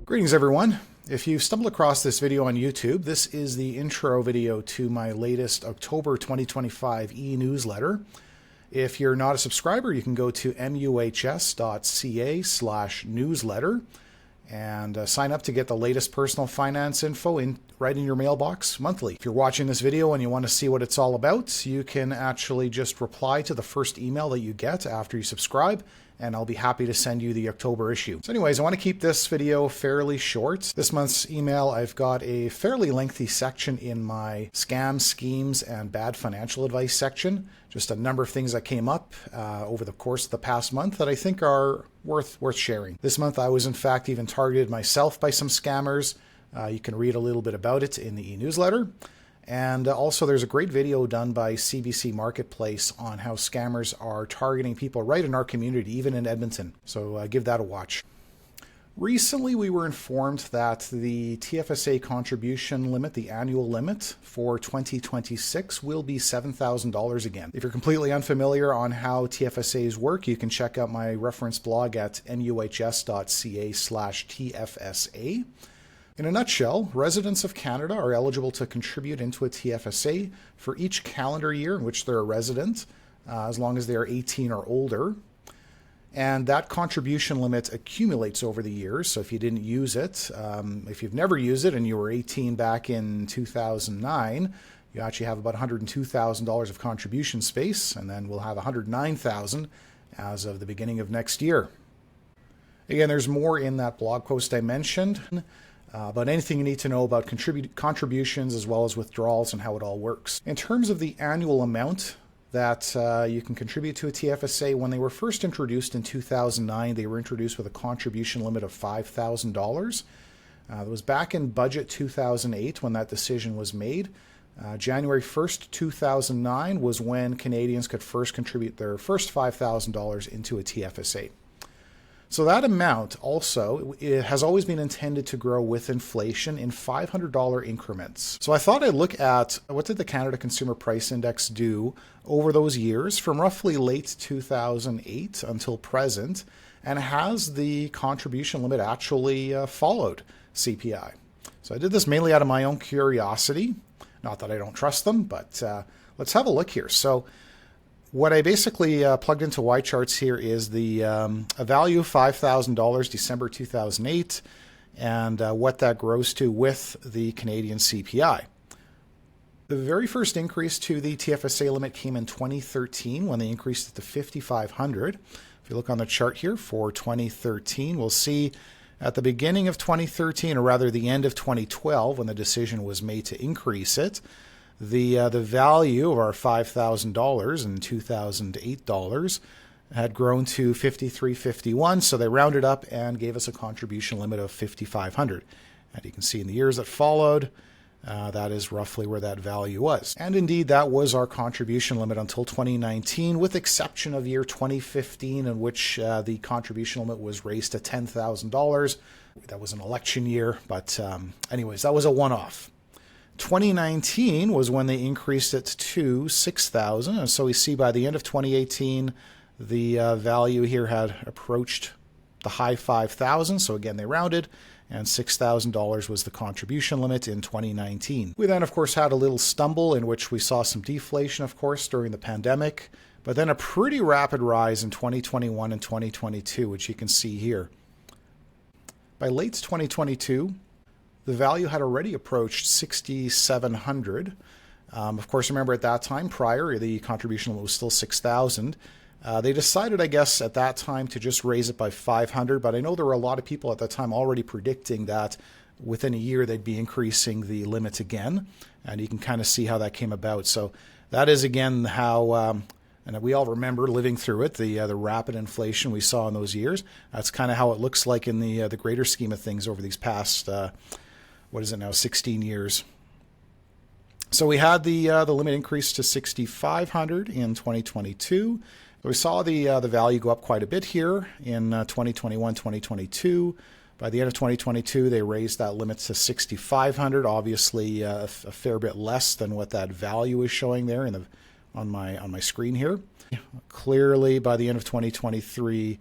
Greetings everyone. If you stumbled across this video on YouTube, this is the intro video to my latest October 2025 e-newsletter. If you're not a subscriber, you can go to muhs.ca/newsletter and sign up to get the latest personal finance info right in your mailbox monthly. If you're watching this video and you want to see what it's all about, you can actually just reply to the first email that you get after you subscribe, and I'll be happy to send you the October issue. So anyways, I want to keep this video fairly short. This month's email, I've got a fairly lengthy section in my scam, schemes, and bad financial advice section. Just a number of things that came up over the course of the past month that I think are worth sharing. This month, I was in fact even targeted myself by some scammers. You can read a little bit about it in the e-newsletter. And also there's a great video done by CBC Marketplace on how scammers are targeting people right in our community, even in Edmonton. So give that a watch. Recently, we were informed that the TFSA contribution limit, the annual limit for 2026, will be $7,000 again. If you're completely unfamiliar on how TFSAs work, you can check out my reference blog at muhs.ca/TFSA. In a nutshell, residents of Canada are eligible to contribute into a TFSA for each calendar year in which they're a resident, as long as they are 18 or older. And that contribution limit accumulates over the years. So if you didn't use it, if you've never used it and you were 18 back in 2009, you actually have about $102,000 of contribution space, and then we'll have $109,000 as of the beginning of next year. Again, there's more in that blog post I mentioned. About anything you need to know about contributions as well as withdrawals and how it all works. In terms of the annual amount that you can contribute to a TFSA, when they were first introduced in 2009, they were introduced with a contribution limit of $5,000. It was back in budget 2008 when that decision was made. January 1st, 2009 was when Canadians could first contribute their first $5,000 into a TFSA. So that amount also has always been intended to grow with inflation in $500 increments. So I thought I'd look at what did the Canada Consumer Price Index do over those years from roughly late 2008 until present, and has the contribution limit actually followed CPI? So I did this mainly out of my own curiosity. Not that I don't trust them, but let's have a look here. So what I basically plugged into Y-charts here is the a value of $5,000 December 2008 and what that grows to with the Canadian CPI. The very first increase to the TFSA limit came in 2013 when they increased it to $5,500. If you look on the chart here for 2013, we'll see at the beginning of 2013, or rather the end of 2012, when the decision was made to increase it, the value of our $5,000 and $2,008 had grown to $5,351, so they rounded up and gave us a contribution limit of $5,500. And you can see in the years that followed, that is roughly where that value was. And indeed, that was our contribution limit until 2019, with exception of year 2015, in which the contribution limit was raised to $10,000. That was an election year, but anyways, that was a one-off. 2019 was when they increased it to $6,000, and so we see by the end of 2018 the value here had approached the high $5,000. So again, they rounded, and $6,000 was the contribution limit in 2019. We then, of course, had a little stumble in which we saw some deflation, of course, during the pandemic, but then a pretty rapid rise in 2021 and 2022, which you can see here. By late 2022, the value had already approached $6,700. Of course, remember at that time, prior, the contribution limit was still $6,000. They decided, I guess, at that time to just raise it by $500, but I know there were a lot of people at that time already predicting that within a year they'd be increasing the limit again, and you can kind of see how that came about. So that is, again, how, and we all remember living through it, the rapid inflation we saw in those years. That's kind of how it looks like in the greater scheme of things over these past 16 years. So we had the limit increase to $6,500 in 2022. We saw the value go up quite a bit here in 2021, 2022. By the end of 2022, they raised that limit to $6,500. Obviously, a fair bit less than what that value is showing there on my screen here. Clearly, by the end of 2023,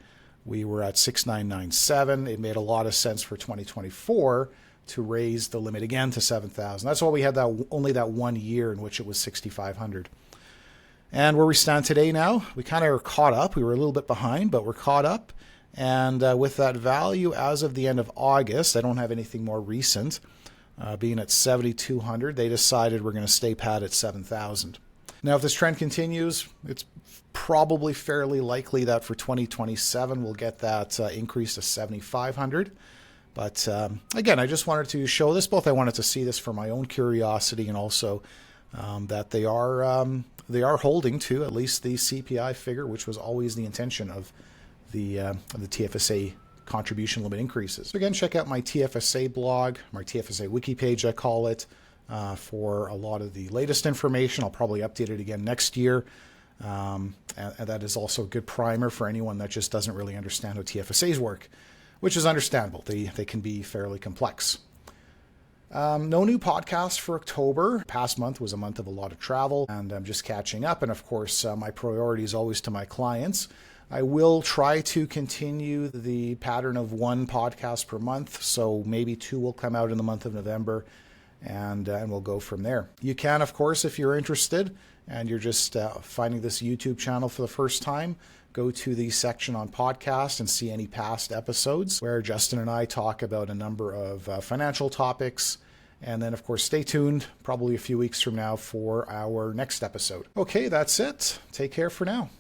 We were at 6,997. It made a lot of sense for 2024 to raise the limit again to 7,000. That's why we had that only that 1 year in which it was 6,500. And where we stand today now, we kind of are caught up. We were a little bit behind, but we're caught up. And with that value as of the end of August, I don't have anything more recent, being at 7,200, they decided we're going to stay pat at 7,000. Now, if this trend continues, it's probably fairly likely that for 2027, we'll get that increase to 7,500. But again, I just wanted to show this. Both I wanted to see this for my own curiosity and also that they are holding to at least the CPI figure, which was always the intention of the TFSA contribution limit increases. So again, check out my TFSA blog, my TFSA wiki page, I call it, for a lot of the latest information. I'll probably update it again next year. And that is also a good primer for anyone that just doesn't really understand how TFSAs work, which is understandable. They can be fairly complex. No new podcast for October. Past month was a month of a lot of travel, and I'm just catching up. And of course, my priority is always to my clients. I will try to continue the pattern of 1 podcast per month, so maybe 2 will come out in the month of November, and we'll go from there. You can, of course, if you're interested and you're just finding this YouTube channel for the first time, go to the section on podcast and see any past episodes where Justin and I talk about a number of financial topics. And then, of course, stay tuned probably a few weeks from now for our next episode. Okay, that's it. Take care for now.